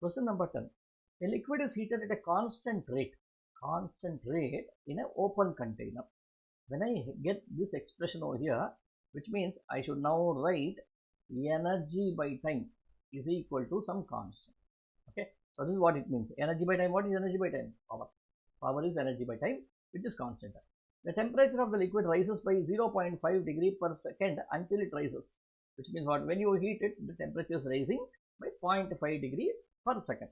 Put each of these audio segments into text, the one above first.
Question number 10. A liquid is heated at a constant rate in an open container. When I get this expression over here, which means I should now write energy by time is equal to some constant. Okay, so this is what it means. Energy by time. What is energy by time? Power. Power is energy by time, which is constant. The temperature of the liquid rises by 0.5 degree per second until it rises, which means what? When you heat it, the temperature is rising by 0.5 degree per second.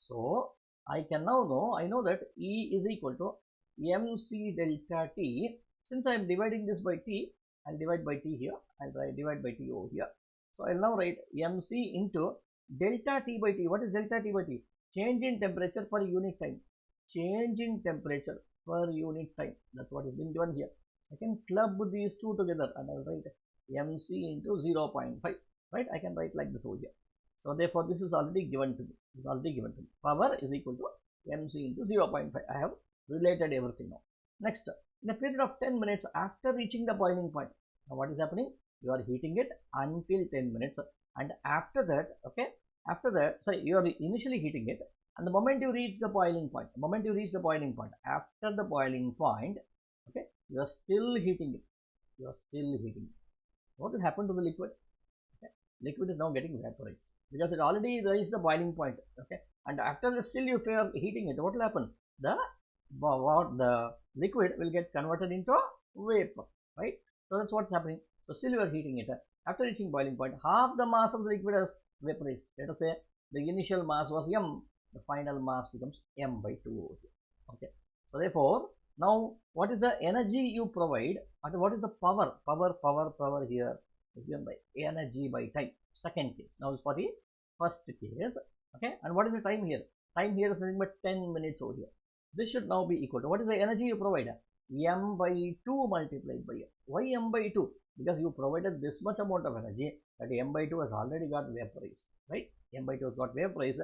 So I can now know, I know that E is equal to mc delta T. Since I am dividing this by T, I'll divide by T here, I'll divide by T over here. So I'll now write mc into delta T by T. What is delta T by T? Change in temperature per unit time. Change in temperature per unit time. That's what is being given here. I can club these two together and I'll write mc into 0.5. Right? I can write like this over here. So therefore, this is already given to me. Power is equal to mc into 0.5. I have related everything now. Next, in a period of 10 minutes after reaching the boiling point. Now what is happening? You are heating it until 10 minutes, and after that, you are initially heating it, and the moment you reach the boiling point, after the boiling point, okay, you are still heating it. What will happen to the liquid? Okay, liquid is now getting vaporized because it already reached the boiling point. Okay, and after the still you are heating it, what will happen? The liquid will get converted into vapor, right? So that's what's happening. So still you are heating it. After reaching boiling point, half the mass of the liquid has vaporized. Let us say the initial mass was m, the final mass becomes m by 2. Okay. So therefore, now what is the energy you provide and what is the power? Power here is given by energy by time. Second case. Now is for the first case. Okay. And what is the time here? Time here is nothing but 10 minutes over here. This should now be equal to what is the energy you provide? M by 2 multiplied by M. Why M by 2? Because you provided this much amount of energy that M by 2 has already got vaporized, right? M by 2 has got vaporized,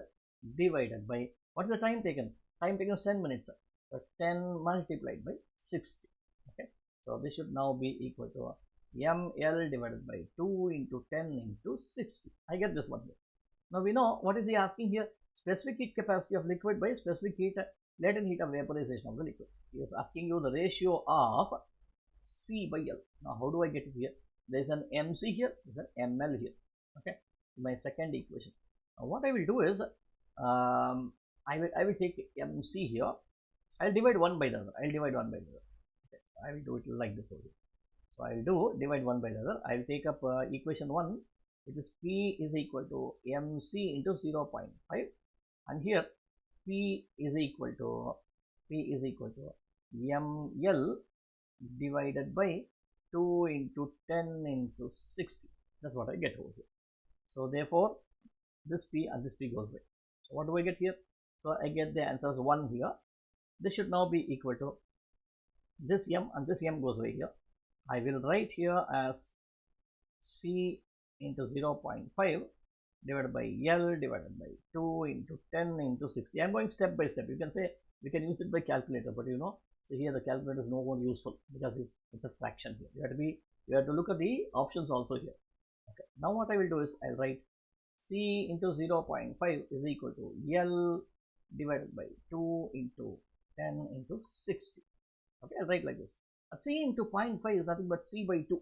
divided by what is the time taken? Time taken is 10 minutes. So 10 multiplied by 60. Okay. So this should now be equal to ML divided by 2 into 10 into 60. I get this one here. Now we know what is he asking here? Specific heat capacity of liquid by specific heat latent heat of vaporization of the liquid. He is asking you the ratio of C by L. Now how do I get it here? There is an MC here, there is an ML here. Okay, my second equation. Now what I will do is I will take MC here. I'll divide one by the other. Okay, I will do it like this over here. So I will do divide one by the other. I will take up equation 1, which is P is equal to MC into 0.5, and here P is equal to ML divided by 2 into 10 into 60. That's what I get over here. So therefore, this P and this P goes away. So what do I get here? So I get the answer as 1 here. This should now be equal to this M, and this M goes away here. I will write here as C into 0.5 divided by L divided by 2 into 10 into 60. I am going step by step. You can say we can use it by calculator, but you know, so here the calculator is no more useful because it's a fraction here. You have to look at the options also here. Okay. Now what I will do is I'll write C into 0.5 is equal to L divided by 2 into 10 into 60. Okay, I'll write like this. C into 0.5 is nothing but C by 2.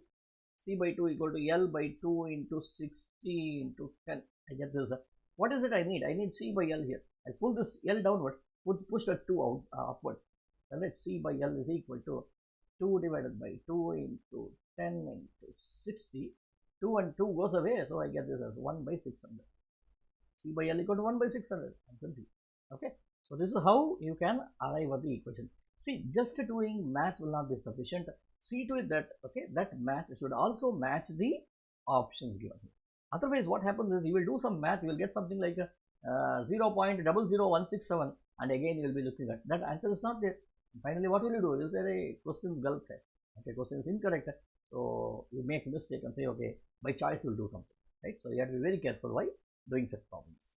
C by 2 equal to L by 2 into 60 into 10. I get this. What is it I need? I need C by L here. I'll pull this L downward, push the 2 out upward. So let C by L is equal to 2 divided by 2 into 10 into 60. 2 and 2 goes away, so I get this as 1 by 600. C by L equal to 1 by 600. You can see. Okay. So this is how you can arrive at the equation. See, just doing math will not be sufficient. See to it that that math should also match the options given here. Otherwise, what happens is you will do some math, you will get something like 0.00167, and again you will be looking at that answer is not there. And finally, what will you do? You say, question is galat hai. Okay, question is incorrect. So you make a mistake and say, okay, by choice you will do something, right? So you have to be very careful while doing such problems.